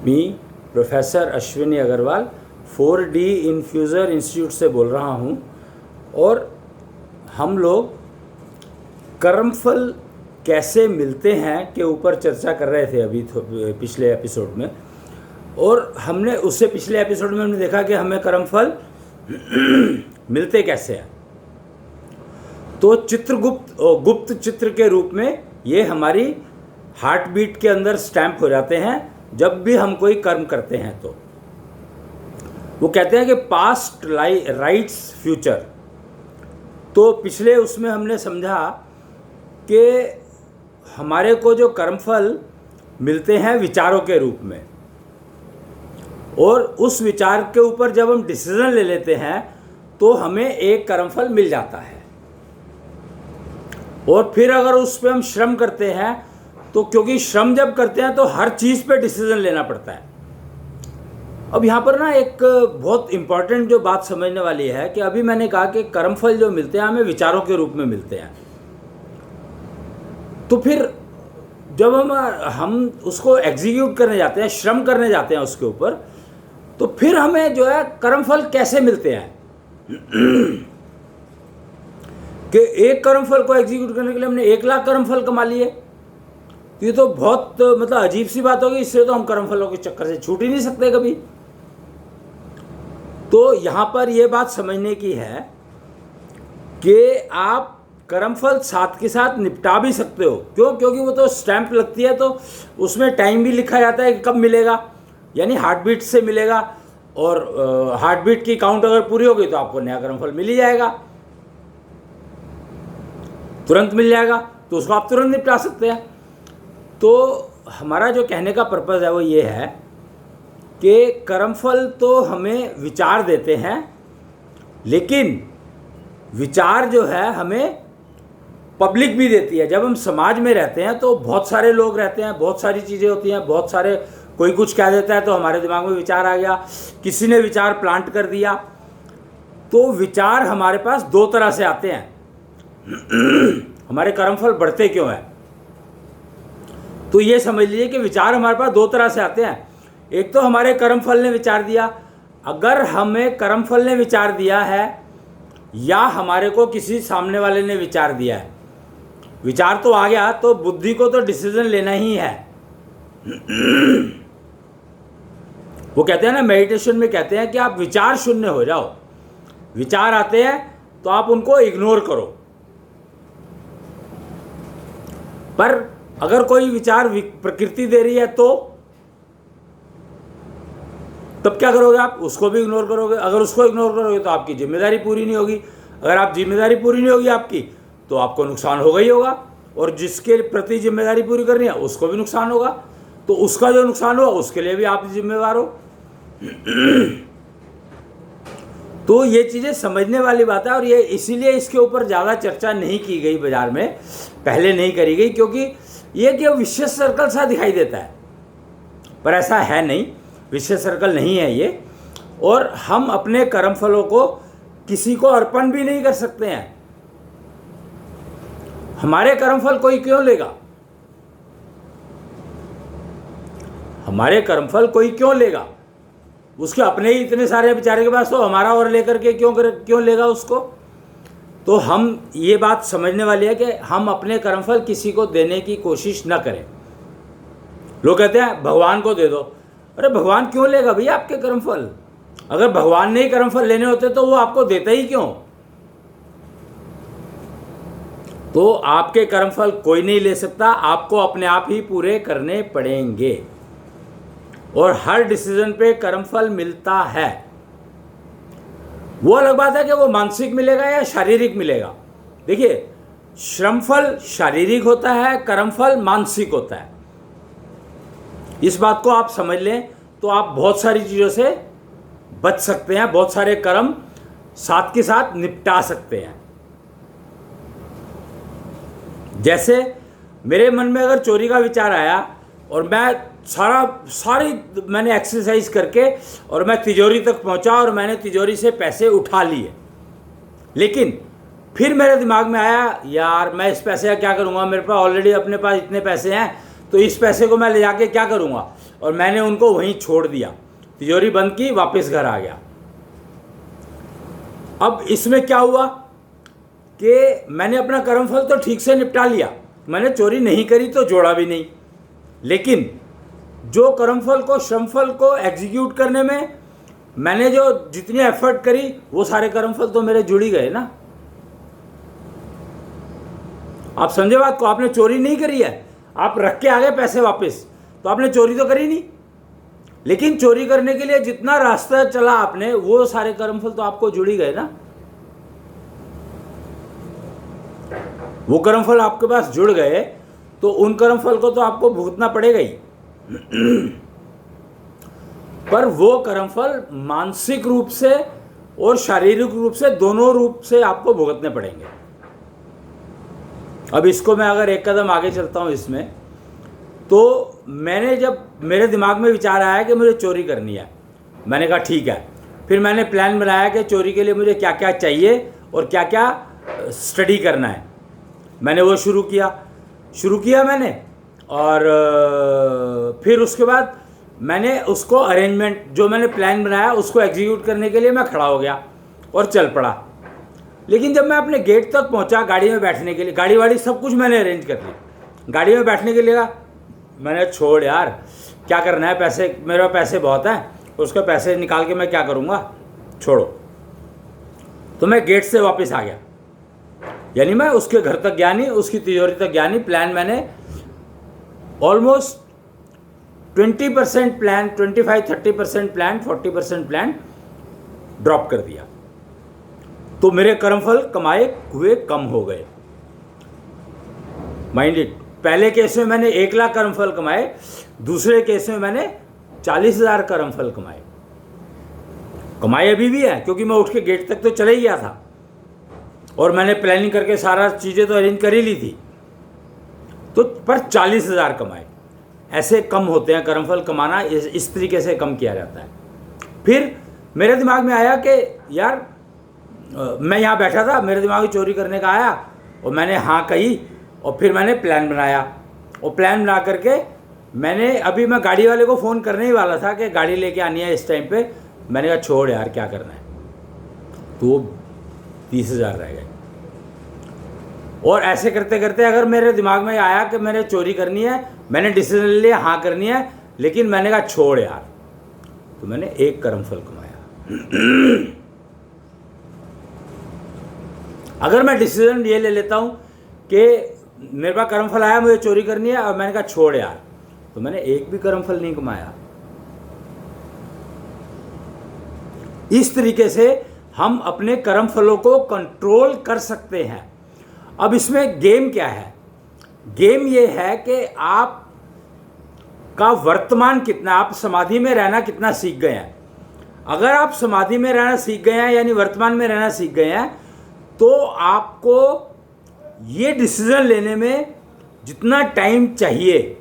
मी professor Ashwini Agrawal 4D infuser institute से बोल रहा हूँ और हम लोग कर्मफल कैसे मिलते हैं के ऊपर चर्चा कर रहे थे अभी पिछले एपिसोड में। और हमने उससे पिछले एपिसोड में हमने देखा कि हमें कर्मफल मिलते कैसे हैं। तो गुप्त चित्र के रूप में ये हमारी हार्ट बीट के अंदर स्टैंप हो जाते हैं जब भी हम कोई कर्म करते हैं। तो वो कहते हैं कि पास्ट राइट्स फ्यूचर। तो पिछले उसमें हमने समझा कि हमारे को जो कर्मफल मिलते हैं विचारों के रूप में, और उस विचार के ऊपर जब हम डिसीजन ले लेते हैं तो हमें एक कर्मफल मिल जाता है। और फिर अगर उस पर हम श्रम करते हैं तो क्योंकि श्रम जब करते हैं तो हर चीज़ पे डिसीजन लेना पड़ता है। अब यहाँ पर ना एक बहुत इम्पॉर्टेंट जो बात समझने वाली है कि अभी मैंने कहा कि कर्मफल जो मिलते हैं हमें विचारों के रूप में मिलते हैं। तो फिर जब हम उसको एग्जीक्यूट करने जाते हैं, श्रम करने जाते हैं उसके ऊपर, तो फिर हमें जो है कर्मफल कैसे मिलते हैं कि एक कर्मफल को एग्जीक्यूट करने के लिए हमने 1,00,000 कर्मफल कमा लिए। ये तो बहुत मतलब अजीब सी बात होगी। इससे तो हम कर्मफलों के चक्कर से छूट ही नहीं सकते कभी। तो यहाँ पर ये बात समझने की है कि आप कर्मफल साथ के साथ निपटा भी सकते हो। क्यों? क्योंकि वो तो स्टैंप लगती है तो उसमें टाइम भी लिखा जाता है कि कब मिलेगा, यानी हार्ट बीट से मिलेगा। और हार्ट बीट की काउंट अगर पूरी हो गई तो आपको नया कर्मफल मिल ही जाएगा, तुरंत मिल जाएगा। तो उसको आप तुरंत निपटा सकते हैं। तो हमारा जो कहने का पर्पज़ है वो ये है कि कर्मफल तो हमें विचार देते हैं, लेकिन विचार जो है हमें पब्लिक भी देती है। जब हम समाज में रहते हैं तो बहुत सारे लोग रहते हैं, बहुत सारी चीज़ें होती हैं, बहुत सारे, कोई कुछ कह देता है तो हमारे दिमाग में विचार आ गया, किसी ने विचार प्लांट कर दिया। तो विचार हमारे पास दो तरह से आते हैं। हमारे कर्मफल बढ़ते क्यों हैं? तो ये समझ लीजिए कि विचार हमारे पास दो तरह से आते हैं। एक तो हमारे कर्मफल ने विचार दिया। अगर हमें कर्मफल ने विचार दिया है या हमारे को किसी सामने वाले ने विचार दिया है, विचार तो आ गया, तो बुद्धि को तो डिसीजन लेना ही है। वो कहते हैं ना, मेडिटेशन में कहते हैं कि आप विचार शून्य हो जाओ। विचार आते हैं तो आप उनको इग्नोर करो। पर अगर कोई विचार प्रकृति दे रही है तो तब क्या करोगे? आप उसको भी इग्नोर करोगे। अगर उसको इग्नोर करोगे तो आपकी जिम्मेदारी पूरी नहीं होगी। अगर आप जिम्मेदारी पूरी नहीं होगी आपकी, तो आपको नुकसान होगा ही होगा। और जिसके प्रति जिम्मेदारी पूरी करनी है उसको भी नुकसान होगा। तो उसका जो नुकसान हुआ उसके लिए भी आप जिम्मेवार हो। तो ये चीज़ें समझने वाली बात है। और ये इसीलिए इसके ऊपर ज़्यादा चर्चा नहीं की गई बाजार में, पहले नहीं करी गई, क्योंकि ये कि विशेष सर्कल सा दिखाई देता है, पर ऐसा है नहीं, विशेष सर्कल नहीं है ये। और हम अपने कर्मफलों को किसी को अर्पण भी नहीं कर सकते हैं। हमारे कर्मफल कोई क्यों लेगा? हमारे कर्मफल कोई क्यों लेगा? उसके अपने ही इतने सारे बेचारे के पास, तो हमारा और लेकर के क्यों लेगा उसको? तो हम ये बात समझने वाली है कि हम अपने कर्मफल किसी को देने की कोशिश न करें। लोग कहते हैं भगवान को दे दो। अरे भगवान क्यों लेगा भैया आपके कर्मफल? अगर भगवान ने ही कर्मफल लेने होते तो वो आपको देता ही क्यों? तो आपके कर्मफल कोई नहीं ले सकता, आपको अपने आप ही पूरे करने पड़ेंगे। और हर डिसीजन पे कर्मफल मिलता है। वो अलग बात है कि वो मानसिक मिलेगा या शारीरिक मिलेगा। देखिए, श्रमफल शारीरिक होता है, कर्मफल मानसिक होता है। इस बात को आप समझ लें तो आप बहुत सारी चीज़ों से बच सकते हैं, बहुत सारे कर्म साथ के साथ निपटा सकते हैं। जैसे मेरे मन में अगर चोरी का विचार आया और मैं सारी मैंने एक्सरसाइज करके और मैं तिजोरी तक पहुंचा और मैंने तिजोरी से पैसे उठा लिए, लेकिन फिर मेरे दिमाग में आया यार मैं इस पैसे का क्या करूँगा, मेरे पास ऑलरेडी अपने पास इतने पैसे हैं, तो इस पैसे को मैं ले जाके क्या करूँगा। और मैंने उनको वहीं छोड़ दिया, तिजोरी बंद की, वापस घर आ गया। अब इसमें क्या हुआ कि मैंने अपना कर्मफल तो ठीक से निपटा लिया, मैंने चोरी नहीं करी तो जोड़ा भी नहीं, लेकिन जो कर्मफल को, श्रमफल को एग्जीक्यूट करने में मैंने जो जितनी एफर्ट करी वो सारे कर्मफल तो मेरे जुड़ ही गए ना। आप समझे बात को? आपने चोरी नहीं करी है, आप रख के आ गए पैसे वापस, तो आपने चोरी तो करी नहीं, लेकिन चोरी करने के लिए जितना रास्ता चला आपने, वो सारे कर्मफल तो आपको जुड़ ही गए ना। वो कर्मफल आपके पास जुड़ गए तो उन कर्मफल को तो आपको भुगतना पड़ेगा ही। पर वो कर्मफल मानसिक रूप से और शारीरिक रूप से, दोनों रूप से आपको भुगतने पड़ेंगे। अब इसको मैं अगर एक कदम आगे चलता हूँ इसमें, तो मैंने जब मेरे दिमाग में विचार आया कि मुझे चोरी करनी है, मैंने कहा ठीक है। फिर मैंने प्लान बनाया कि चोरी के लिए मुझे क्या क्या चाहिए और क्या क्या स्टडी करना है। मैंने वो शुरू किया मैंने, और फिर उसके बाद मैंने उसको अरेंजमेंट, जो मैंने प्लान बनाया उसको एग्जीक्यूट करने के लिए मैं खड़ा हो गया और चल पड़ा। लेकिन जब मैं अपने गेट तक पहुंचा गाड़ी में बैठने के लिए, गाड़ी वाड़ी सब कुछ मैंने अरेंज कर ली, गाड़ी में बैठने के लिए मैंने, छोड़ यार क्या करना है, पैसे मेरे पास पैसे बहुत हैं, उसके पैसे निकाल के मैं क्या करूँगा, छोड़ो। तो मैं गेट से वापस आ गया, यानी मैं उसके घर तक गया नहीं, उसकी तिजोरी तक गया नहीं। प्लान मैंने almost 20% plan, 25-30% plan, 40% plan drop कर दिया। तो मेरे कर्मफल कमाए हुए कम हो गए। माइंड इट, पहले केस में मैंने 1 लाख कर्मफल कमाए, दूसरे केस में मैंने 40,000 कर्मफल कमाए अभी भी है, क्योंकि मैं उठ के गेट तक तो चला ही गया था और मैंने प्लानिंग करके सारा चीज़ें तो अरेंज कर ही ली थी। तो पर 40,000 कमाए। ऐसे कम होते हैं कर्मफल कमाना, इस तरीके से कम किया जाता है। फिर मेरे दिमाग में आया कि यार मैं यहाँ बैठा था, मेरे दिमाग में चोरी करने का आया और मैंने हाँ कही, और फिर मैंने प्लान बनाया, और प्लान बना करके मैं गाड़ी वाले को फ़ोन करने ही वाला था कि गाड़ी लेके आनी है इस टाइम पे। मैंने कहा छोड़ यार क्या करना है, तो वो 30,000 रह गए। और ऐसे करते करते अगर मेरे दिमाग में आया कि मैंने चोरी करनी है, मैंने डिसीजन ले लिया हाँ करनी है, लेकिन मैंने कहा छोड़ यार, तो मैंने 1 कर्मफल कमाया। अगर मैं डिसीजन ये ले लेता हूँ कि मेरे पास कर्मफल आया, मुझे चोरी करनी है, और मैंने कहा छोड़ यार, तो मैंने 1 भी कर्मफल नहीं कमाया। इस तरीके से हम अपने कर्मफलों को कंट्रोल कर सकते हैं। अब इसमें गेम क्या है? गेम ये है कि आप का वर्तमान कितना, आप समाधि में रहना कितना सीख गए हैं। अगर आप समाधि में रहना सीख गए हैं, यानी वर्तमान में रहना सीख गए हैं, तो आपको ये डिसीजन लेने में जितना टाइम चाहिए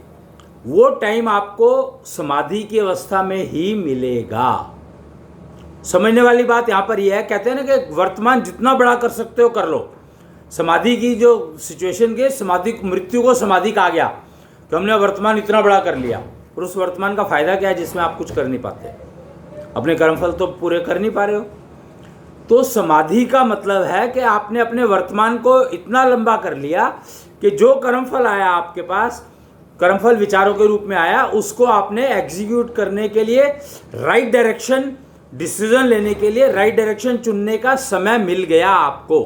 वो टाइम आपको समाधि की अवस्था में ही मिलेगा। समझने वाली बात यहाँ पर यह है, कहते हैं ना कि वर्तमान जितना बड़ा कर सकते हो कर लो। समाधि की जो सिचुएशन के, समाधि मृत्यु को समाधि कहा गया कि हमने वर्तमान इतना बड़ा कर लिया, और उस वर्तमान का फायदा क्या है जिसमें आप कुछ कर नहीं पाते, अपने कर्मफल तो पूरे कर नहीं पा रहे हो। तो समाधि का मतलब है कि आपने अपने वर्तमान को इतना लंबा कर लिया कि जो कर्मफल आया आपके पास, कर्मफल विचारों के रूप में आया, उसको आपने एग्जीक्यूट करने के लिए राइट डायरेक्शन, डिसीजन लेने के लिए राइट डायरेक्शन चुनने का समय मिल गया आपको।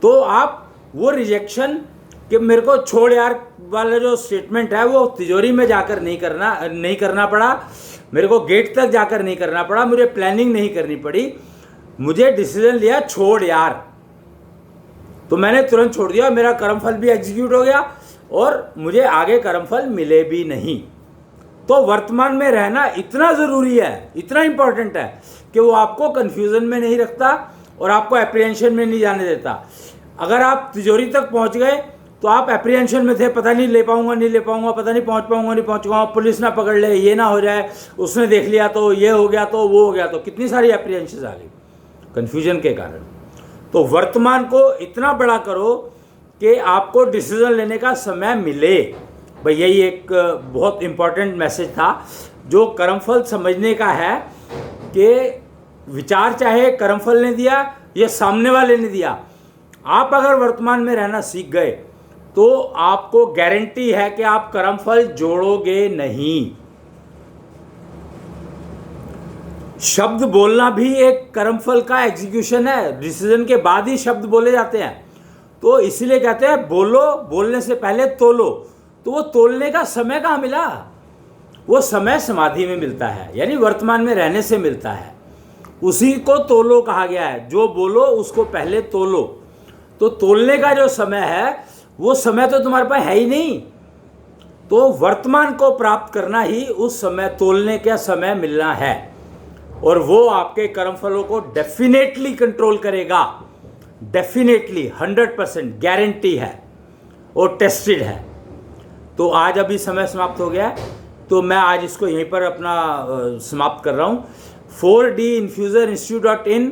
तो आप वो रिजेक्शन कि मेरे को छोड़ यार वाला जो स्टेटमेंट है वो तिजोरी में जाकर नहीं करना पड़ा, मेरे को गेट तक जाकर नहीं करना पड़ा, मुझे प्लानिंग नहीं करनी पड़ी, मुझे डिसीजन लिया छोड़ यार, तो मैंने तुरंत छोड़ दिया, मेरा कर्मफल भी एग्जीक्यूट हो गया और मुझे आगे कर्मफल मिले भी नहीं। तो वर्तमान में रहना इतना ज़रूरी है, इतना इंपॉर्टेंट है कि वो आपको कन्फ्यूज़न में नहीं रखता और आपको एप्रीहेंशन में नहीं जाने देता। अगर आप तिजोरी तक पहुंच गए तो आप एप्रीहेंशन में थे, पता नहीं ले पाऊंगा, पता नहीं पहुंच पाऊंगा, पुलिस ना पकड़ ले, ये ना हो जाए, उसने देख लिया तो ये हो गया, तो वो हो गया, तो कितनी सारी एप्रीहेंशन आ गई कन्फ्यूजन के कारण। तो वर्तमान को इतना बड़ा करो कि आपको डिसीजन लेने का समय मिले, भाई यही एक बहुत इम्पोर्टेंट मैसेज था जो कर्मफल समझने का है कि विचार चाहे कर्मफल ने दिया या सामने वाले ने दिया, आप अगर वर्तमान में रहना सीख गए तो आपको गारंटी है कि आप कर्मफल जोड़ोगे नहीं। शब्द बोलना भी एक कर्मफल का एग्जीक्यूशन है, डिसीजन के बाद ही शब्द बोले जाते हैं। तो इसीलिए कहते हैं बोलो, बोलने से पहले तोलो। तो वो तोलने का समय कहाँ मिला? वो समय समाधि में मिलता है, यानी वर्तमान में रहने से मिलता है। उसी को तोलो कहा गया है, जो बोलो उसको पहले तोलो। तो तोलने का जो समय है वो समय तो तुम्हारे पास है ही नहीं, तो वर्तमान को प्राप्त करना ही उस समय तोलने का समय मिलना है, और वो आपके कर्मफलों को डेफिनेटली कंट्रोल करेगा। डेफिनेटली 100% गारंटी है और टेस्टेड है। तो आज अभी समय समाप्त हो गया है, तो मैं आज इसको यहीं पर अपना समाप्त कर रहा हूँ। 4dinfusioninstitute.in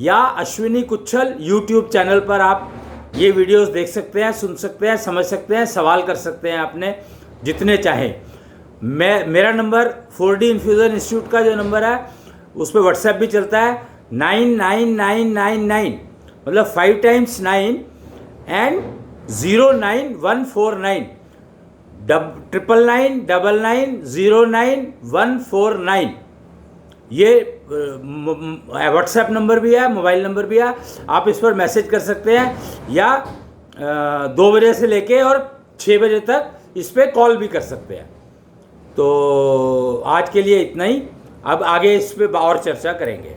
या अश्विनी कुच्छल यूट्यूब चैनल पर आप ये वीडियोस देख सकते हैं, सुन सकते हैं, समझ सकते हैं, सवाल कर सकते हैं अपने जितने चाहें। मेरा नंबर 4D इन्फ्यूजन इंस्टीट्यूट का जो नंबर है उस पर व्हाट्सएप भी चलता है, 99999, मतलब 5 times 9 एंड 09149 99999099149। ये व्हाट्सएप नंबर भी है, मोबाइल नंबर भी है। आप इस पर मैसेज कर सकते हैं या 2 बजे से लेके और 6 बजे तक इस पर कॉल भी कर सकते हैं। तो आज के लिए इतना ही, अब आगे इस पर और चर्चा करेंगे।